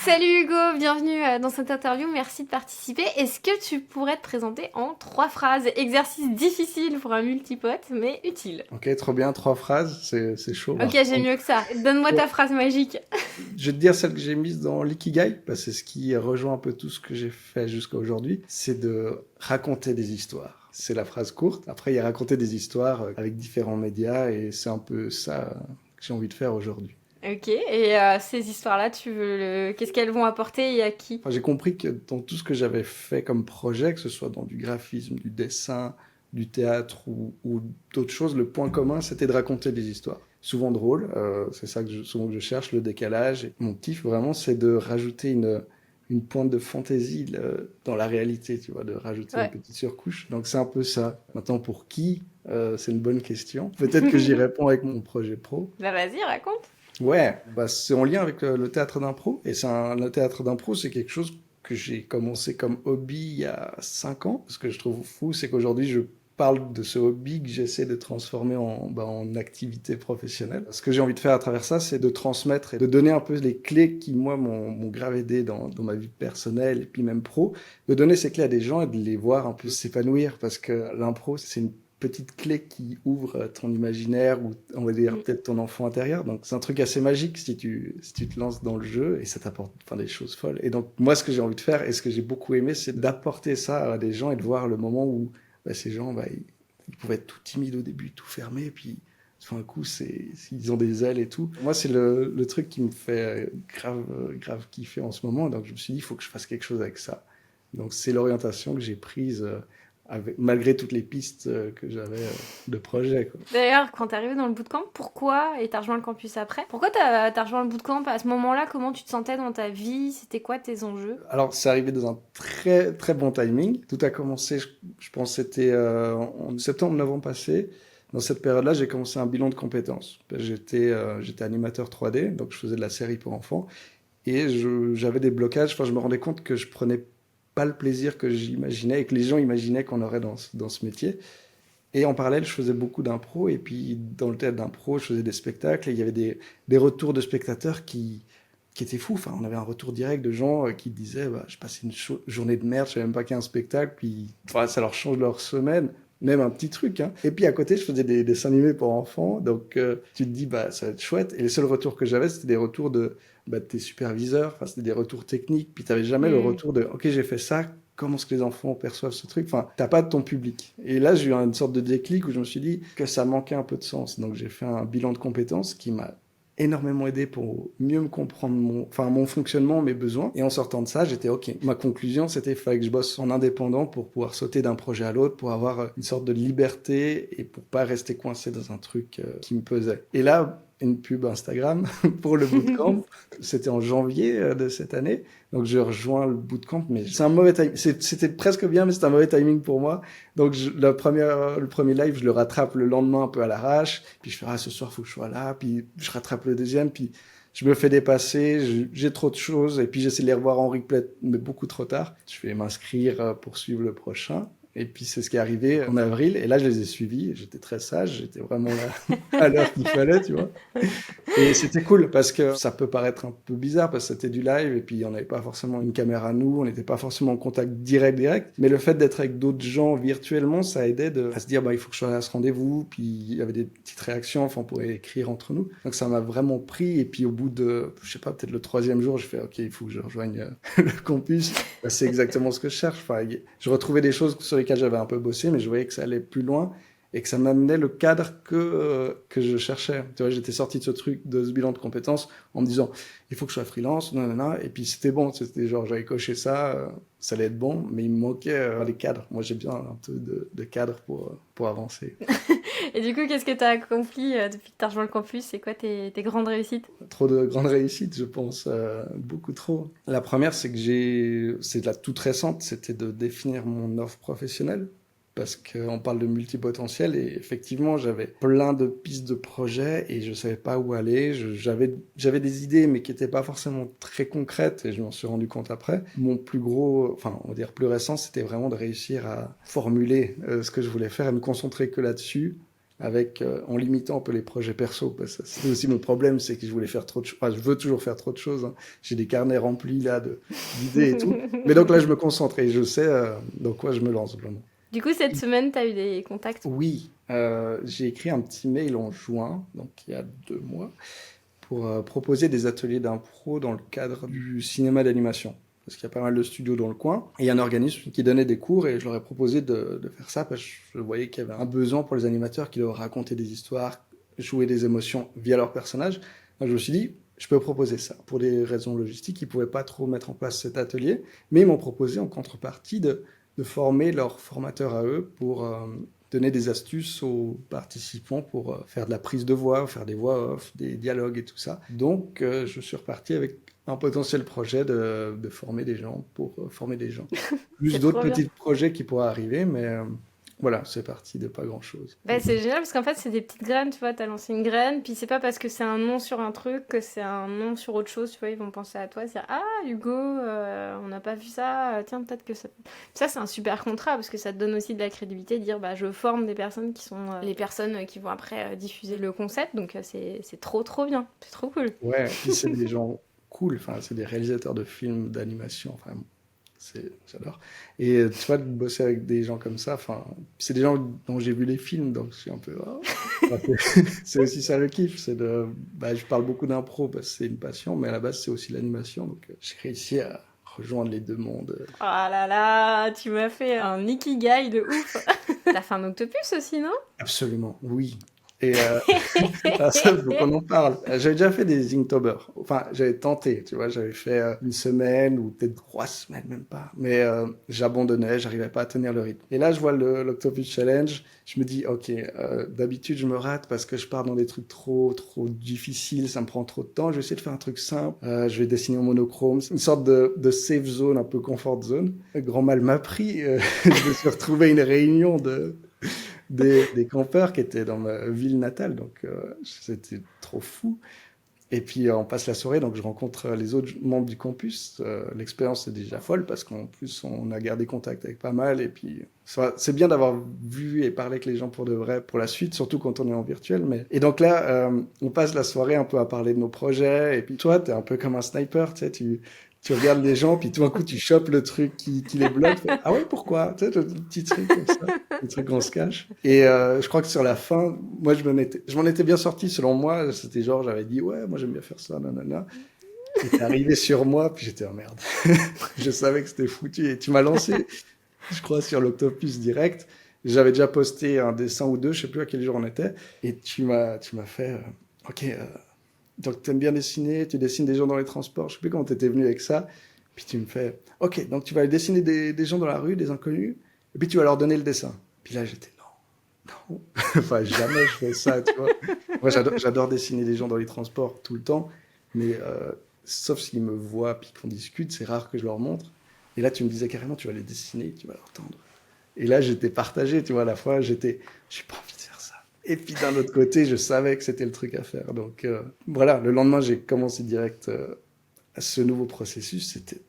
Salut Hugo, bienvenue dans cette interview, merci de participer. Est-ce que tu pourrais te présenter en 3 phrases? Exercice difficile pour un multipote, mais utile. Ok, trop bien, 3 phrases, c'est chaud. Ok, j'ai mieux que ça. Donne-moi ta phrase magique. Je vais te dire celle que j'ai mise dans l'Ikigai, parce que c'est ce qui rejoint un peu tout ce que j'ai fait jusqu'à aujourd'hui, c'est de raconter des histoires. C'est la phrase courte. Après, il y a raconter des histoires avec différents médias, et c'est un peu ça que j'ai envie de faire aujourd'hui. Ok, et ces histoires-là, qu'est-ce qu'elles vont apporter et à qui? Enfin, j'ai compris que dans tout ce que j'avais fait comme projet, que ce soit dans du graphisme, du dessin, du théâtre ou d'autres choses, le point commun, c'était de raconter des histoires. Souvent drôles, c'est ça souvent que je cherche, le décalage. Et mon kiff, vraiment, c'est de rajouter une pointe de fantaisie dans la réalité, tu vois, de rajouter une Ouais. petite surcouche. Donc c'est un peu ça. Maintenant, pour qui c'est une bonne question. Peut-être que j'y réponds avec mon projet pro. Bah vas-y, raconte. Ouais, bah c'est en lien avec le théâtre d'impro. Et le théâtre d'impro, c'est quelque chose que j'ai commencé comme hobby il y a 5 ans. Ce que je trouve fou, c'est qu'aujourd'hui, je parle de ce hobby que j'essaie de transformer en activité professionnelle. Ce que j'ai envie de faire à travers ça, c'est de transmettre et de donner un peu les clés qui, moi, m'ont grave aidé dans ma vie personnelle et puis même pro, de donner ces clés à des gens et de les voir un peu s'épanouir parce que l'impro, c'est une petite clé qui ouvre ton imaginaire ou on va dire Mm. peut-être ton enfant intérieur. Donc c'est un truc assez magique si tu te lances dans le jeu et ça t'apporte des choses folles. Et donc moi ce que j'ai envie de faire et ce que j'ai beaucoup aimé c'est d'apporter ça à des gens et de voir le moment où ces gens ils pouvaient être tout timides au début, tout fermés et puis tout d'un coup ils ont des ailes et tout. Moi c'est le truc qui me fait grave kiffer en ce moment. Donc je me suis dit il faut que je fasse quelque chose avec ça. Donc c'est l'orientation que j'ai prise malgré toutes les pistes que j'avais de projet, quoi. D'ailleurs, quand t'es arrivé dans le bootcamp, pourquoi, et t'as rejoint le campus après, pourquoi t'as rejoint le bootcamp à ce moment-là? Comment tu te sentais dans ta vie? C'était quoi tes enjeux? Alors c'est arrivé dans un très très bon timing. Tout a commencé, je pense, c'était en septembre-novembre passé. Dans cette période-là, j'ai commencé un bilan de compétences. J'étais animateur 3D, donc je faisais de la série pour enfants. Et j'avais des blocages. Enfin, je me rendais compte que je prenais pas le plaisir que j'imaginais et que les gens imaginaient qu'on aurait dans ce métier. Et en parallèle, je faisais beaucoup d'impro. Et puis, dans le théâtre d'impro, je faisais des spectacles. Et il y avait des retours de spectateurs qui étaient fous. Enfin, on avait un retour direct de gens qui disaient bah, je passais une journée de merde, je savais même pas qu'il y a un spectacle. Puis, enfin, ça leur change leur semaine. Même un petit truc. Hein. Et puis, à côté, je faisais des dessins animés pour enfants. Donc, tu te dis bah, ça va être chouette. Et les seuls retours que j'avais, c'était des retours de tes superviseurs. Enfin, c'était des retours techniques. Puis, tu n'avais jamais le Hmm. retour de ok, j'ai fait ça, comment est-ce que les enfants perçoivent ce truc? Enfin, t'as pas de ton public. Et là, j'ai eu une sorte de déclic où je me suis dit que ça manquait un peu de sens. Donc, j'ai fait un bilan de compétences qui m'a énormément aidé pour mieux me comprendre mon fonctionnement, mes besoins. Et en sortant de ça, j'étais OK. Ma conclusion, c'était qu'il fallait que je bosse en indépendant pour pouvoir sauter d'un projet à l'autre, pour avoir une sorte de liberté et pour pas rester coincé dans un truc qui me pesait. Et là, une pub Instagram pour le bootcamp. C'était en janvier de cette année. Donc, je rejoins le bootcamp, mais c'est un mauvais timing. C'était presque bien, mais c'était un mauvais timing pour moi. Donc, le premier live, je le rattrape le lendemain un peu à l'arrache. Puis, je fais, ah, ce soir, faut que je sois là. Puis, je rattrape le deuxième. Puis, je me fais dépasser. J'ai trop de choses. Et puis, j'essaie de les revoir en replay, mais beaucoup trop tard. Je vais m'inscrire pour suivre le prochain. Et puis, c'est ce qui est arrivé en avril. Et là, je les ai suivis. J'étais très sage. J'étais vraiment là à l'heure qu'il fallait, tu vois. Et c'était cool parce que ça peut paraître un peu bizarre parce que c'était du live et puis on n'avait pas forcément une caméra à nous, on n'était pas forcément en contact direct. Mais le fait d'être avec d'autres gens virtuellement, ça aidait à se dire bah il faut que je sois à ce rendez-vous. Puis il y avait des petites réactions, enfin on pourrait écrire entre nous. Donc ça m'a vraiment pris et puis au bout de, je sais pas, peut-être le 3e jour, je fais ok il faut que je rejoigne le campus. Bah, c'est exactement ce que je cherche. Enfin, je retrouvais des choses sur lesquelles j'avais un peu bossé, mais je voyais que ça allait plus loin et que ça m'amenait le cadre que je cherchais. Tu vois, j'étais sorti de ce truc, de ce bilan de compétences, en me disant, il faut que je sois freelance, nanana, et puis c'était bon, c'était genre, j'avais coché ça, ça allait être bon, mais il me manquait les cadres. Moi, j'ai besoin un peu de cadre pour avancer. Et du coup, qu'est-ce que t'as accompli depuis que t'as rejoint le campus? C'est quoi tes grandes réussites? Trop de grandes réussites, je pense, beaucoup trop. La première, c'est que c'est de la toute récente, c'était de définir mon offre professionnelle. Parce qu'on parle de multipotentiel et effectivement, j'avais plein de pistes de projets et je savais pas où aller. J'avais des idées, mais qui étaient pas forcément très concrètes et je m'en suis rendu compte après. Mon plus gros, enfin, on va dire plus récent, c'était vraiment de réussir à formuler ce que je voulais faire et me concentrer que là-dessus en limitant un peu les projets perso. Parce que c'était aussi mon problème, c'est que je voulais faire trop de choses. Enfin, je veux toujours faire trop de choses. Hein. J'ai des carnets remplis là d'idées et tout. Mais donc là, je me concentre et je sais dans quoi je me lance vraiment. Du coup, cette semaine, tu as eu des contacts? Oui, j'ai écrit un petit mail en juin, donc il y a 2 mois, pour proposer des ateliers d'impro dans le cadre du cinéma d'animation. Parce qu'il y a pas mal de studios dans le coin. Et il y a un organisme qui donnait des cours et je leur ai proposé de faire ça parce que je voyais qu'il y avait un besoin pour les animateurs qui doivent raconter des histoires, jouer des émotions via leurs personnages. Donc je me suis dit, je peux proposer ça. Pour des raisons logistiques, ils ne pouvaient pas trop mettre en place cet atelier, mais ils m'ont proposé en contrepartie de former leurs formateurs à eux pour donner des astuces aux participants pour faire de la prise de voix, faire des voix off, des dialogues et tout ça. Donc je suis reparti avec un potentiel projet de former des gens pour former des gens. Plus d'autres petits projets qui pourraient arriver, mais voilà, c'est parti de pas grand-chose. Bah, c'est génial parce qu'en fait, c'est des petites graines, tu vois, t'as lancé une graine, puis c'est pas parce que c'est un nom sur un truc que c'est un nom sur autre chose, tu vois, ils vont penser à toi, dire « Ah, Hugo, on n'a pas vu ça, tiens, peut-être que ça... » Ça, c'est un super contrat parce que ça te donne aussi de la crédibilité, de dire « Bah, je forme des personnes qui sont les personnes qui vont après diffuser le concept, donc c'est trop, trop bien, c'est trop cool. » Ouais, puis c'est des gens cool, enfin, c'est des réalisateurs de films, d'animation, enfin... J'adore. Et tu vois, de bosser avec des gens comme ça, c'est des gens dont j'ai vu les films, donc je suis un peu... Oh. C'est aussi ça le kiff, je parle beaucoup d'impro parce que c'est une passion, mais à la base c'est aussi l'animation, donc j'ai réussi à rejoindre les deux mondes. Oh là là, tu m'as fait un ikigai de ouf. T'as fait un octopus aussi, non? Absolument, oui. Et ça, faut qu'on en parle. J'avais déjà fait des Inktober. Enfin, j'avais tenté, tu vois. J'avais fait 1 semaine ou peut-être 3 semaines, même pas. Mais j'abandonnais, j'arrivais pas à tenir le rythme. Et là, je vois l'Octopus Challenge. Je me dis, ok, d'habitude, je me rate parce que je pars dans des trucs trop difficiles. Ça me prend trop de temps. Je vais essayer de faire un truc simple. Je vais dessiner en monochrome. Une sorte de safe zone, un peu comfort zone. Grand mal m'a pris. Je me suis retrouvé à une réunion des campeurs qui étaient dans ma ville natale, donc c'était trop fou. Et puis on passe la soirée, donc je rencontre les autres membres du campus. L'expérience est déjà folle parce qu'en plus on a gardé contact avec pas mal. Et puis c'est bien d'avoir vu et parlé avec les gens pour de vrai pour la suite, surtout quand on est en virtuel. Et donc là, on passe la soirée un peu à parler de nos projets. Et puis toi, t'es un peu comme un sniper, tu sais, tu regardes les gens, puis tout d'un coup, tu chopes le truc qui les bloque. Ah ouais, pourquoi? Tu sais, le petit truc comme ça, le truc qu'on se cache. Et je crois que sur la fin, moi, je m'en étais bien sorti, selon moi. C'était genre, j'avais dit, ouais, moi, j'aime bien faire ça, nanana. Et t'es arrivé sur moi, puis j'étais, oh merde. Je savais que c'était foutu. Et tu m'as lancé, je crois, sur l'Octopus direct. J'avais déjà posté un dessin ou deux, je sais plus à quel jour on était. Et tu m'as fait, ok, donc, tu aimes bien dessiner, tu dessines des gens dans les transports. Je sais plus comment tu étais venu avec ça. Puis tu me fais, ok, donc tu vas dessiner des gens dans la rue, des inconnus, et puis tu vas leur donner le dessin. Puis là, j'étais, non. Enfin, jamais je fais ça, tu vois. Moi, j'adore dessiner des gens dans les transports tout le temps, mais sauf s'ils me voient puis qu'on discute, c'est rare que je leur montre. Et là, tu me disais carrément, tu vas les dessiner, tu vas leur tendre. Et là, j'étais partagé, tu vois, à la fois, j'ai pas envie de faire ça. Et puis d'un autre côté, je savais que c'était le truc à faire. Donc voilà, le lendemain, j'ai commencé direct à ce nouveau processus. C'était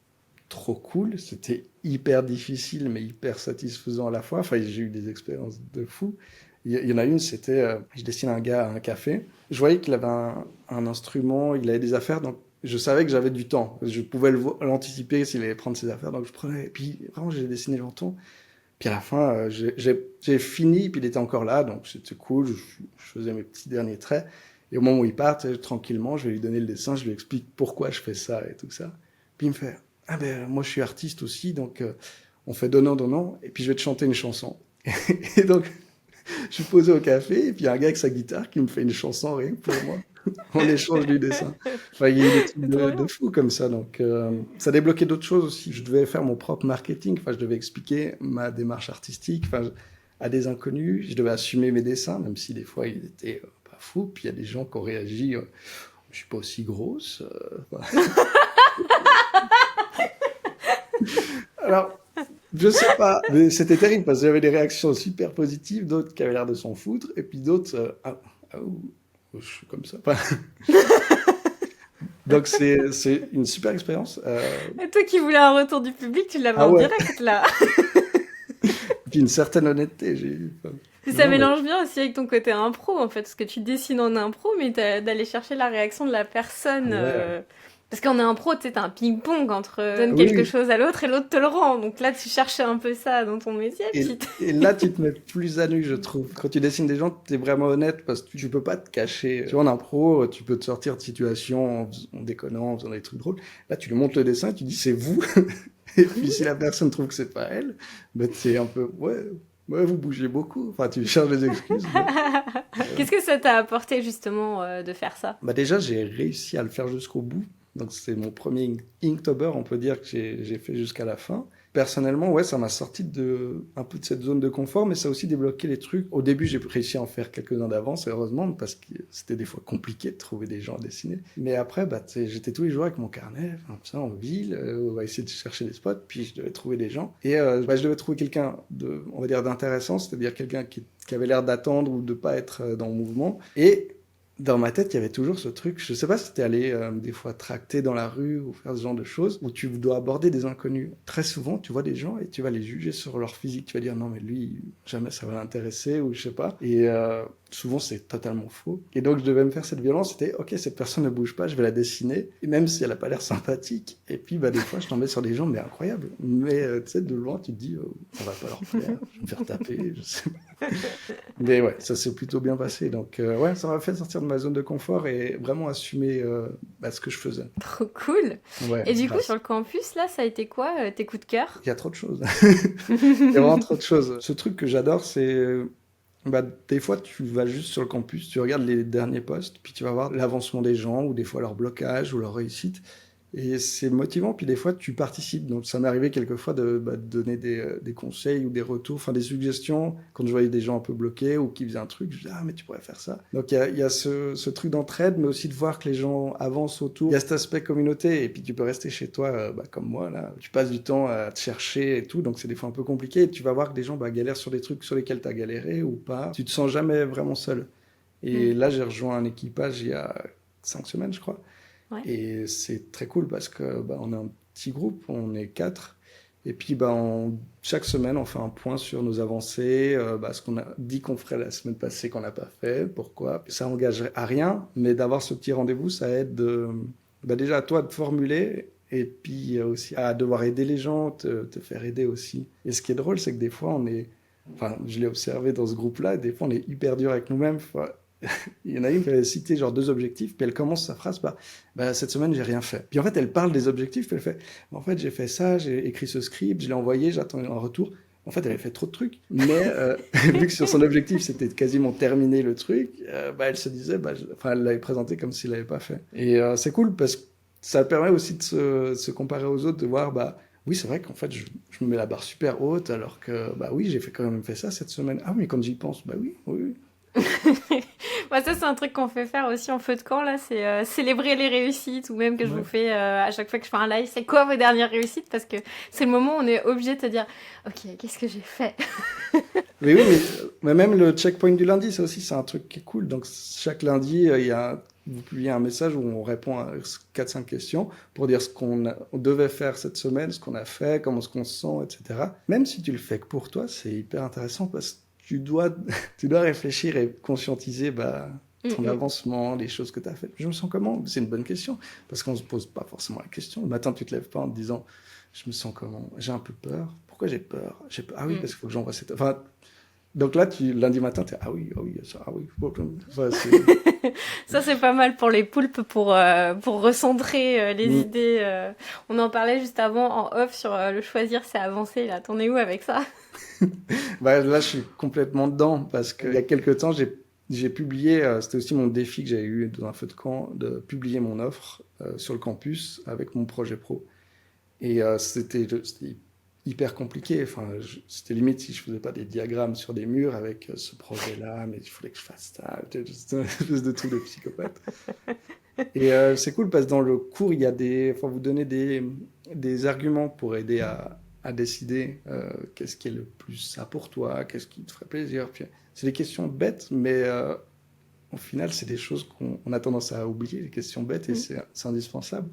trop cool, c'était hyper difficile, mais hyper satisfaisant à la fois. Enfin, j'ai eu des expériences de fou. Il y en a une, c'était, je dessinais un gars à un café. Je voyais qu'il avait un instrument, il avait des affaires, donc je savais que j'avais du temps. Je pouvais l'anticiper s'il allait prendre ses affaires, donc je prenais. Et puis vraiment, j'ai dessiné longtemps. Puis à la fin, j'ai fini, puis il était encore là, donc c'était cool, je faisais mes petits derniers traits. Et au moment où il part, tranquillement, je vais lui donner le dessin, je lui explique pourquoi je fais ça et tout ça. Puis il me fait, ah ben moi je suis artiste aussi, donc on fait donnant, et puis je vais te chanter une chanson. Et donc, je suis posé au café, et puis il y a un gars avec sa guitare qui me fait une chanson rien que pour moi, en échange du dessin. Enfin, il y a eu des trucs de fou comme ça, donc ça débloquait d'autres choses aussi. Je devais faire mon propre marketing, enfin, je devais expliquer ma démarche artistique à des inconnus, je devais assumer mes dessins, même si des fois ils étaient pas fous, puis il y a des gens qui ont réagi, je suis pas aussi grosse. Alors, je sais pas, mais c'était terrible parce que j'avais des réactions super positives, d'autres qui avaient l'air de s'en foutre, et puis d'autres, je suis comme ça. Donc c'est une super expérience. Et toi qui voulais un retour du public, tu l'avais en direct là. Et puis une certaine honnêteté, j'ai eu. que ça Non, mais mélange bien aussi avec ton côté impro, en fait, parce que tu dessines en impro, mais d'aller chercher la réaction de la personne. ouais. Parce qu'en impro, tu sais, t'as un ping-pong entre donne Oui, quelque oui. chose à l'autre et l'autre te le rend. Donc là, tu cherchais un peu ça dans ton métier, puis Et là, tu te mets plus à nu, je trouve. Quand tu dessines des gens, tu es vraiment honnête parce que tu peux pas te cacher. Tu vois, en impro, tu peux te sortir de situation en déconnant, en faisant des trucs drôles. Là, tu lui montres le dessin, tu dis c'est vous. Et puis si la personne trouve que c'est pas elle, ben, c'est un peu ouais, vous bougez beaucoup. Enfin, tu cherches des excuses. Qu'est-ce que ça t'a apporté justement de faire ça? Bah déjà, j'ai réussi à le faire jusqu'au bout. Donc c'est mon premier Inktober, on peut dire que j'ai fait jusqu'à la fin. Personnellement, ouais, ça m'a sorti un peu de cette zone de confort, mais ça a aussi débloqué les trucs. Au début, j'ai réussi à en faire quelques-uns d'avance, heureusement, parce que c'était des fois compliqué de trouver des gens à dessiner. Mais après, bah, j'étais tous les jours avec mon carnet, enfin, ça, en ville, on va essayer de chercher des spots, puis je devais trouver des gens. Et bah, je devais trouver quelqu'un on va dire, d'intéressant, c'est-à-dire quelqu'un qui avait l'air d'attendre ou de pas être dans le mouvement. Et dans ma tête, il y avait toujours ce truc, je sais pas si t'es allé des fois tracter dans la rue ou faire ce genre de choses, où tu dois aborder des inconnus. Très souvent, tu vois des gens et tu vas les juger sur leur physique. Tu vas dire non mais lui, jamais ça va l'intéresser ou je sais pas. Et souvent c'est totalement faux. Et donc je devais me faire cette violence, c'était ok, cette personne ne bouge pas, je vais la dessiner. Et même si elle a pas l'air sympathique. Et puis bah des fois je tombais sur des gens mais incroyables. Mais tu sais, de loin tu te dis ça va pas leur plaire, je vais me faire taper, je sais pas. Mais ouais, ça s'est plutôt bien passé. Donc, ouais, ça m'a fait sortir de ma zone de confort et vraiment assumer bah, ce que je faisais. Trop cool. Ouais, Et du coup, sur grâce. le campus, là, ça a été quoi tes coups de cœur? Il y a trop de choses. Il y a vraiment trop de choses. Ce truc que j'adore, c'est. Bah, des fois, tu vas juste sur le campus, tu regardes les derniers posts, puis tu vas voir l'avancement des gens, ou des fois leur blocage, ou leur réussite. Et c'est motivant, puis des fois tu participes. Donc ça m'est arrivé quelquefois de donner des conseils ou des retours, enfin des suggestions, quand je voyais des gens un peu bloqués ou qui faisaient un truc, je disais ah mais tu pourrais faire ça. Donc il y a ce truc d'entraide, mais aussi de voir que les gens avancent autour. Il y a cet aspect communauté, et puis tu peux rester chez toi, bah, comme moi là, tu passes du temps à te chercher et tout, donc c'est des fois un peu compliqué, et tu vas voir que des gens bah, galèrent sur des trucs sur lesquels tu as galéré ou pas. Tu te sens jamais vraiment seul. Et là j'ai rejoint un équipage il y a 5 semaines je crois. Ouais. Et c'est très cool parce que bah, on est un petit groupe, on est 4. Et puis bah, chaque semaine, on fait un point sur nos avancées, bah, ce qu'on a dit qu'on ferait la semaine passée qu'on n'a pas fait, pourquoi. Ça engage à rien, mais d'avoir ce petit rendez-vous, ça aide bah, déjà à toi de formuler et puis aussi à devoir aider les gens, te faire aider aussi. Et ce qui est drôle, c'est que des fois, enfin, je l'ai observé dans ce groupe-là, des fois, on est hyper dur avec nous-mêmes. Il y en a une qui avait cité genre 2 objectifs, puis elle commence sa phrase par bah, cette semaine, j'ai rien fait. Puis en fait, elle parle des objectifs, puis elle fait en fait, j'ai fait ça, j'ai écrit ce script, je l'ai envoyé, j'attends un retour. En fait, elle avait fait trop de trucs. Mais vu que sur son objectif, c'était quasiment terminer le truc, bah, elle se disait, enfin, elle l'avait présenté comme s'il l'avait pas fait. Et c'est cool parce que ça permet aussi de se comparer aux autres, de voir, bah, oui, c'est vrai qu'en fait, je me mets la barre super haute, alors que, bah oui, j'ai quand même fait ça cette semaine. Ah oui, mais quand j'y pense, bah oui, oui, oui. Bah, ça, c'est un truc qu'on fait faire aussi en feu de camp, là, c'est célébrer les réussites, ou même que je vous Ouais. fais à chaque fois que je fais un live, c'est quoi vos dernières réussites? Parce que c'est le moment où on est obligé de te dire, ok, qu'est-ce que j'ai fait? Mais oui, mais même le checkpoint du lundi, ça aussi, c'est un truc qui est cool. Donc, chaque lundi, vous publiez un message où on répond à 4-5 questions pour dire ce on devait faire cette semaine, ce qu'on a fait, comment est-ce qu'on se sent, etc. Même si tu le fais que pour toi, c'est hyper intéressant parce que tu dois réfléchir et conscientiser bah, ton avancement, les choses que tu as faites. Je me sens comment? C'est une bonne question parce qu'on ne se pose pas forcément la question. Le matin, tu te lèves pas en te disant je me sens comment? J'ai un peu peur. Pourquoi j'ai peur? Ah oui, parce qu'il faut que j'envoie cette. Enfin, donc là, lundi matin, tu es ah oui, ça, ah oui. Enfin, Ça, c'est pas mal pour les poulpes pour recentrer les idées. On en parlait juste avant en off sur le choisir, c'est avancer. Là, t'en es où avec ça? Bah, là, je suis complètement dedans parce qu'il y a quelques temps, j'ai publié, c'était aussi mon défi que j'avais eu dans un feu de camp, de publier mon offre sur le campus avec mon projet pro. Et c'était hyper compliqué. Enfin, c'était limite si je faisais pas des diagrammes sur des murs avec ce projet-là, mais il fallait que je fasse ça. C'était une espèce de truc de psychopathe. Et c'est cool parce que dans le cours, il y a enfin, vous donnez des arguments pour aider à décider qu'est-ce qui est le plus ça pour toi, qu'est-ce qui te ferait plaisir. Puis, c'est des questions bêtes, mais au final, c'est des choses qu'on a tendance à oublier, les questions bêtes, et c'est indispensable.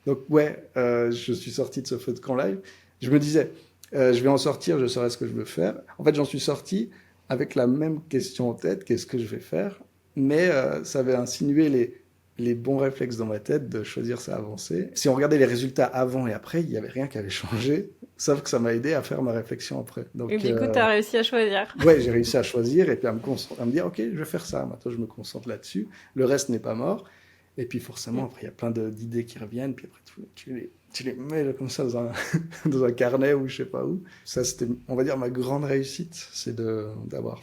Donc ouais, je suis sorti de ce feu de camp live. Je me disais, je vais en sortir, je saurai ce que je veux faire. En fait, j'en suis sorti avec la même question en tête, qu'est-ce que je vais faire? Mais ça avait insinué les bons réflexes dans ma tête de choisir ça avancé. Si on regardait les résultats avant et après, il n'y avait rien qui avait changé, sauf que ça m'a aidé à faire ma réflexion après. Et Donc, du coup, t'as réussi à choisir. ouais, j'ai réussi à choisir et puis à me dire, ok, je vais faire ça. Maintenant, je me concentre là-dessus. Le reste n'est pas mort. Et puis forcément, après, il y a plein d'idées qui reviennent. Puis après, tu les mets comme ça dans un carnet ou je sais pas où. Ça, c'était, on va dire, ma grande réussite, c'est d'avoir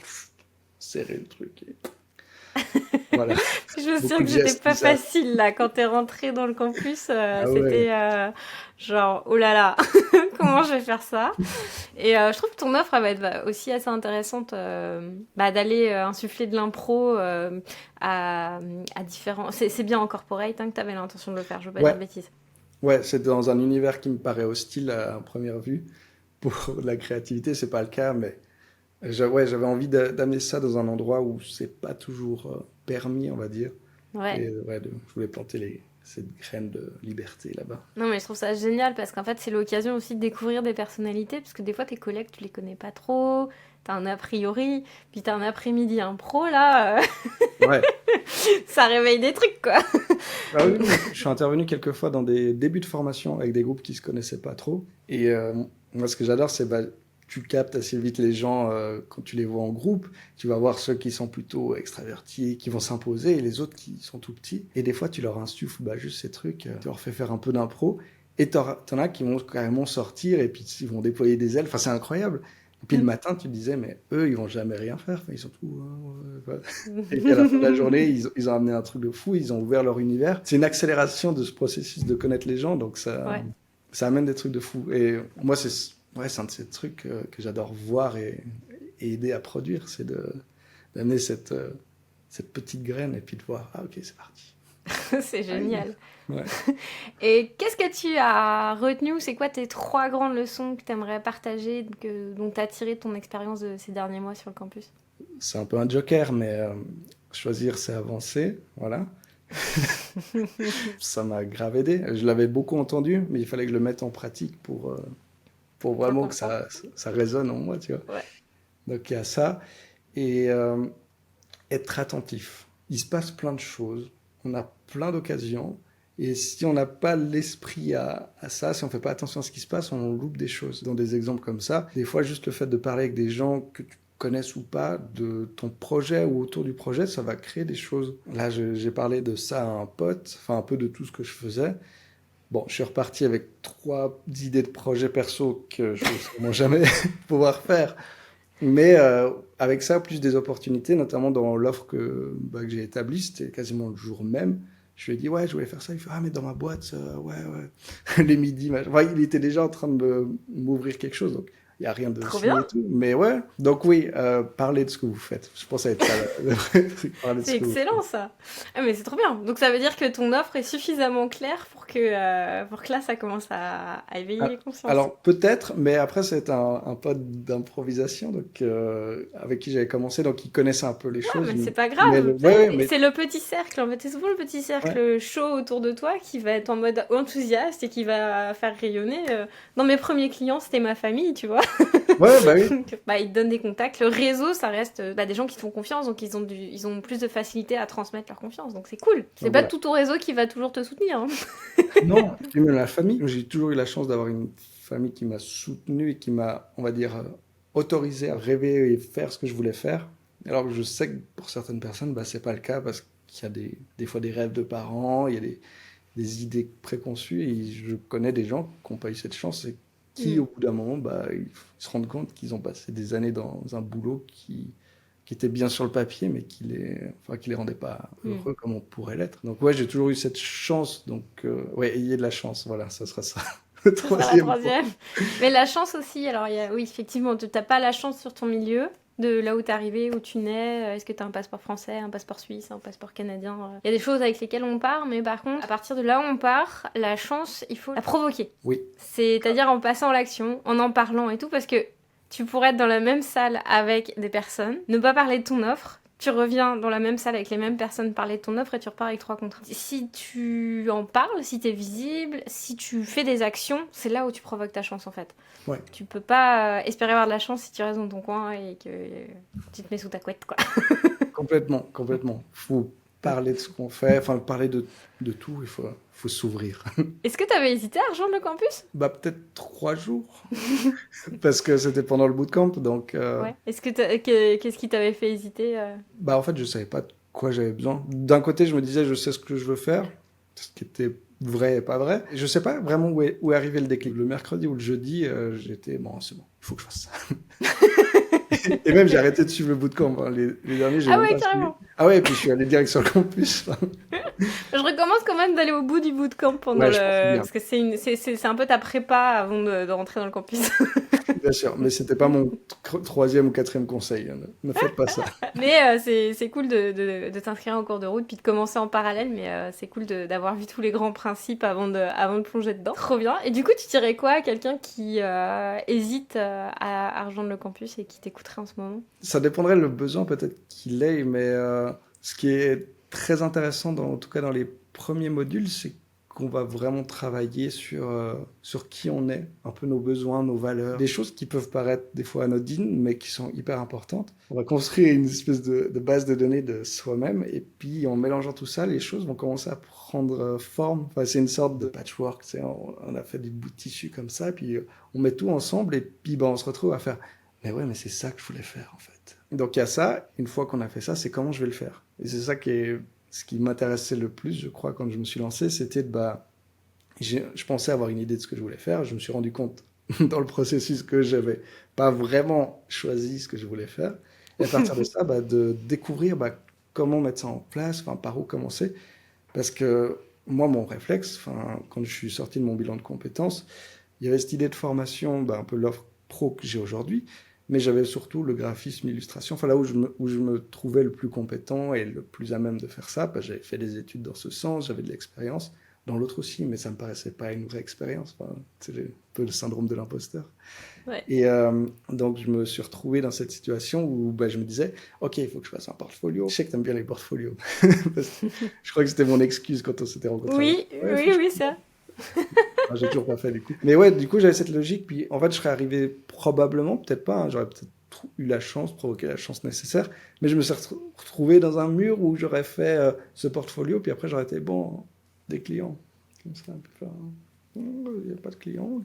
serré le truc. Et voilà. Je me souviens Beaucoup que de c'était gestes pas bizarres. facile là quand t'es rentré dans le campus. Ah ouais. C'était genre oh là là, comment je vais faire ça? Et je trouve que ton offre elle va être aussi assez intéressante d'aller insuffler de l'impro à différents. C'est bien en corporate hein, que t'avais l'intention de le faire. Je veux pas dire de Ouais, bêtises. ouais, c'est dans un univers qui me paraît hostile à première vue. Pour la créativité, c'est pas le cas, mais ouais, j'avais envie d'amener ça dans un endroit où c'est pas toujours permis, on va dire. Ouais. Et ouais, je voulais planter cette graine de liberté là-bas. Non, mais je trouve ça génial parce qu'en fait, c'est l'occasion aussi de découvrir des personnalités. Parce que des fois, tes collègues, tu les connais pas trop. T'as un a priori, puis t'as un après-midi impro, là. Ouais. Ça réveille des trucs, quoi. Ah oui, oui, je suis intervenu quelques fois dans des débuts de formation avec des groupes qui se connaissaient pas trop. Et moi, ce que j'adore, c'est tu captes assez vite les gens quand tu les vois en groupe. Tu vas voir ceux qui sont plutôt extravertis, qui vont s'imposer, et les autres qui sont tout petits. Et des fois, tu leur insuffles juste ces trucs, tu leur fais faire un peu d'impro. Et t'en as qui vont carrément sortir et puis ils vont déployer des ailes. Enfin, c'est incroyable. Et puis le matin, tu te disais, mais eux, ils vont jamais rien faire. Enfin, ils sont tout. Voilà. Et puis à la fin de la journée, ils ont amené un truc de fou, ils ont ouvert leur univers. C'est une accélération de ce processus de connaître les gens, donc Ouais. ça amène des trucs de fou. Et moi, c'est un de ces trucs que j'adore voir et aider à produire, c'est d'amener cette petite graine et puis de voir, ah ok, c'est parti. C'est Aïe. génial. Ouais. Et qu'est-ce que tu as retenu ou c'est quoi tes 3 grandes leçons que tu aimerais partager, dont tu as tiré de ton expérience de ces derniers mois sur le campus? C'est un peu un joker, mais choisir, c'est avancer. Voilà. Ça m'a grave aidé. Je l'avais beaucoup entendu, mais il fallait que je le mette en pratique pour Pour le vraiment que comprendre. ça résonne en moi, tu vois. Ouais. Donc il y a ça. Et être attentif. Il se passe plein de choses. On a plein d'occasions. Et si on n'a pas l'esprit à ça, si on ne fait pas attention à ce qui se passe, on loupe des choses. Dans des exemples comme ça, des fois, juste le fait de parler avec des gens que tu connaisses ou pas de ton projet ou autour du projet, ça va créer des choses. Là, j'ai parlé de ça à un pote, enfin un peu de tout ce que je faisais. Bon, je suis reparti avec 3 idées de projets perso que je ne vais sûrement jamais pouvoir faire. Mais avec ça, plus des opportunités, notamment dans l'offre que j'ai établie, c'était quasiment le jour même. Je lui ai dit, ouais, je voulais faire ça. Il fait, ah, mais dans ma boîte, ouais, ouais. Les midis, ouais, il était déjà en train de m'ouvrir quelque chose. Donc, il n'y a rien de Trop bien. signé et tout. Mais ouais, donc oui, parlez de ce que vous faites. Je pense que ça va être ça, le vrai truc, parler de C'est ce que vous excellent faites. ça. Ah, mais c'est trop bien. Donc ça veut dire que ton offre est suffisamment claire pour que là ça commence à éveiller les Ah, consciences. alors peut-être, mais après c'est un pote d'improvisation donc avec qui j'avais commencé, donc il connaissait un peu les Ouais, choses. mais c'est pas Mais grave. ouais, ouais, mais C'est le petit cercle. En fait, c'est souvent le petit ouais, cercle chaud autour de toi qui va être en mode enthousiaste et qui va faire rayonner. Dans mes premiers clients, c'était ma famille, tu vois. ouais, bah oui. Donc, ils te donnent des contacts. Le réseau, ça reste des gens qui te font confiance, donc ils ont plus de facilité à transmettre leur confiance. Donc c'est cool. C'est Donc pas voilà. tout ton réseau qui va toujours te soutenir, hein. Non, puis même la famille. J'ai toujours eu la chance d'avoir une famille qui m'a soutenu et qui m'a, on va dire, autorisé à rêver et faire ce que je voulais faire. Alors que je sais que pour certaines personnes, bah, c'est pas le cas parce qu'il y a des fois des rêves de parents, il y a des idées préconçues. Et je connais des gens qui n'ont pas eu cette chance et qui, Mm. au bout d'un moment, bah, ils se rendent compte qu'ils ont passé des années dans un boulot qui était bien sur le papier, mais qui les rendait pas Mm. heureux comme on pourrait l'être. Donc ouais, j'ai toujours eu cette chance. Donc ouais, ayez de la chance. Voilà, ça sera ça. Le Ça sera la troisième point. troisième. Mais la chance aussi, alors oui, effectivement, tu n'as pas la chance sur ton milieu, de là où tu es arrivé, où tu nais. Est-ce que tu as un passeport français, un passeport suisse, un passeport canadien? Il y a des choses avec lesquelles on part, mais par contre, à partir de là où on part, la chance, il faut la provoquer. Oui, C'est-à-dire en passant à l'action, en parlant et tout, parce que tu pourrais être dans la même salle avec des personnes, ne pas parler de ton offre, tu reviens dans la même salle avec les mêmes personnes parler de ton offre et tu repars avec 3 contrats. Si tu en parles, si t'es visible, si tu fais des actions, c'est là où tu provoques ta chance en fait. Ouais. Tu peux pas espérer avoir de la chance si tu restes dans ton coin et que tu te mets sous ta couette, quoi. Complètement, complètement. Faut parler de ce qu'on fait, enfin parler de tout, faut s'ouvrir. Est-ce que t'avais hésité à rejoindre le campus? Bah peut-être 3 jours, parce que c'était pendant le bootcamp, donc Ouais. Qu'est-ce qui t'avait fait hésiter bah en fait je savais pas de quoi j'avais besoin. D'un côté je me disais je sais ce que je veux faire, ce qui était vrai et pas vrai. Et je sais pas vraiment où est arrivé le déclic. Le mercredi ou le jeudi, j'étais bon c'est bon, il faut que je fasse ça. Et même j'ai arrêté de suivre le bootcamp. Hein. Les derniers j'ai Ah même ouais, pas suivi. carrément. Ah ouais, et puis je suis allé direct sur le campus. Je recommande quand même d'aller au bout du bootcamp pendant Ouais, je pense que c'est bien. parce que c'est un peu ta prépa avant de rentrer dans le campus. Bien sûr, mais c'était pas mon troisième ou quatrième conseil. Hein. Ne faites pas ça. Mais c'est cool de t'inscrire en cours de route puis de commencer en parallèle, mais c'est cool d'avoir vu tous les grands principes avant de plonger dedans. Trop bien. Et du coup, tu dirais quoi à quelqu'un qui hésite à rejoindre le campus et qui t'écouterait en ce moment? Ça dépendrait le besoin peut-être qu'il ait, mais ce qui est très intéressant, en tout cas dans les premiers modules, c'est qu'on va vraiment travailler sur qui on est, un peu nos besoins, nos valeurs, des choses qui peuvent paraître des fois anodines, mais qui sont hyper importantes. On va construire une espèce de base de données de soi-même, et puis en mélangeant tout ça, les choses vont commencer à prendre forme. Enfin, c'est une sorte de patchwork, on a fait des bouts de tissu comme ça, puis on met tout ensemble, et puis ben, on se retrouve à faire « Mais ouais, mais c'est ça que je voulais faire, en fait. » Donc il y a ça, une fois qu'on a fait ça, c'est comment je vais le faire. Et c'est ça ce qui m'intéressait le plus, je crois, quand je me suis lancé, c'était je pensais avoir une idée de ce que je voulais faire. Je me suis rendu compte dans le processus que j'avais pas vraiment choisi ce que je voulais faire. Et à partir de ça, de découvrir comment mettre ça en place, par où commencer. Parce que moi, mon réflexe, quand je suis sorti de mon bilan de compétences, il y avait cette idée de formation, un peu l'offre pro que j'ai aujourd'hui, mais j'avais surtout le graphisme, l'illustration, là où je me trouvais le plus compétent et le plus à même de faire ça. J'avais fait des études dans ce sens, j'avais de l'expérience, dans l'autre aussi, mais ça me paraissait pas une vraie expérience. C'est un peu le syndrome de l'imposteur. Ouais. Et donc je me suis retrouvé dans cette situation où je me disais, ok, il faut que je fasse un portfolio. Je sais que tu aimes bien les portfolios. Parce que je crois que c'était mon excuse quand on s'était rencontrés. Oui, ça. J'ai toujours pas fait du coup. Mais ouais, du coup, j'avais cette logique. Puis en fait, je serais arrivé probablement, peut-être pas, hein, j'aurais peut-être eu la chance, provoqué la chance nécessaire. Mais je me suis retrouvé dans un mur où j'aurais fait ce portfolio. Puis après, j'aurais été des clients. Comme ça, un peu il n'y a pas de clients.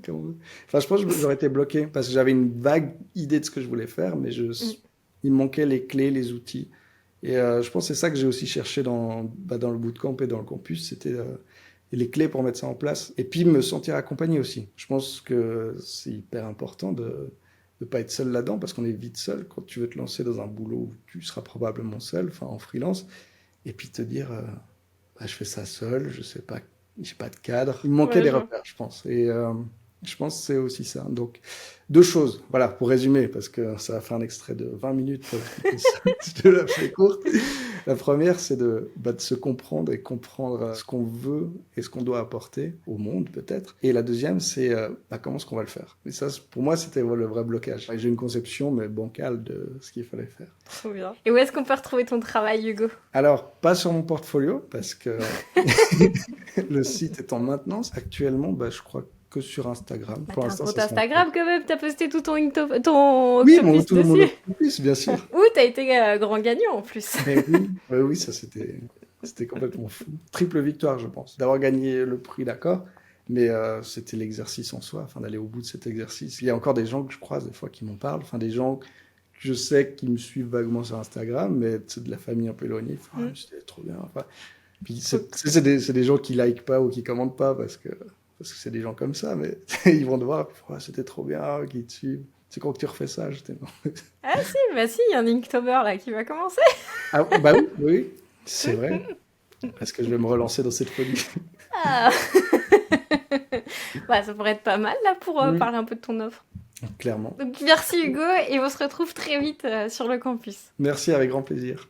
Enfin, je pense que j'aurais été bloqué parce que j'avais une vague idée de ce que je voulais faire, mais il me manquait les clés, les outils. Et je pense que c'est ça que j'ai aussi cherché dans le bootcamp et dans le campus. C'était les clés pour mettre ça en place. Et puis me sentir accompagné aussi. Je pense que c'est hyper important de ne pas être seul là-dedans parce qu'on est vite seul. Quand tu veux te lancer dans un boulot où tu seras probablement seul, en freelance, et puis te dire je fais ça seul, je sais pas, j'ai pas de cadre. Il me manquait des repères, je pense. Et je pense que c'est aussi ça. Donc, 2 choses, voilà, pour résumer, parce que ça va faire un extrait de 20 minutes pour expliquer ça. Je te la fais courte. La première, c'est de se comprendre et comprendre ce qu'on veut et ce qu'on doit apporter au monde, peut-être. Et la deuxième, c'est comment est-ce qu'on va le faire. Et ça, pour moi, c'était le vrai blocage. J'ai une conception, mais bancale, de ce qu'il fallait faire. Trop bien. Et où est-ce qu'on peut retrouver ton travail, Hugo? Alors, pas sur mon portfolio, parce que le site est en maintenance. Actuellement, je crois que sur Instagram. Pour l'instant, c'est Instagram quand même. T'as posté tout ton Octopus oui, mon Octopus, bien sûr. Ouh, t'as été grand gagnant en plus. Oui, ça c'était complètement fou. Triple victoire, je pense. D'avoir gagné le prix, d'accord, mais c'était l'exercice en soi, d'aller au bout de cet exercice. Il y a encore des gens que je croise des fois qui m'en parlent, des gens que je sais qui me suivent vaguement sur Instagram, mais c'est de la famille un peu éloignée. C'était trop bien. Puis c'est des gens qui likent pas ou qui commentent pas parce que c'est des gens comme ça, mais ils vont te voir, c'était trop bien, qui te suivent. C'est quand que tu refais ça, j'étais non. Ah si, il y a un Inktober là qui va commencer. Ah oui, c'est vrai. Est-ce que je vais me relancer dans cette folie? Ah. Ça pourrait être pas mal là pour parler un peu de ton offre. Clairement. Donc merci Hugo et on se retrouve très vite sur le campus. Merci, avec grand plaisir.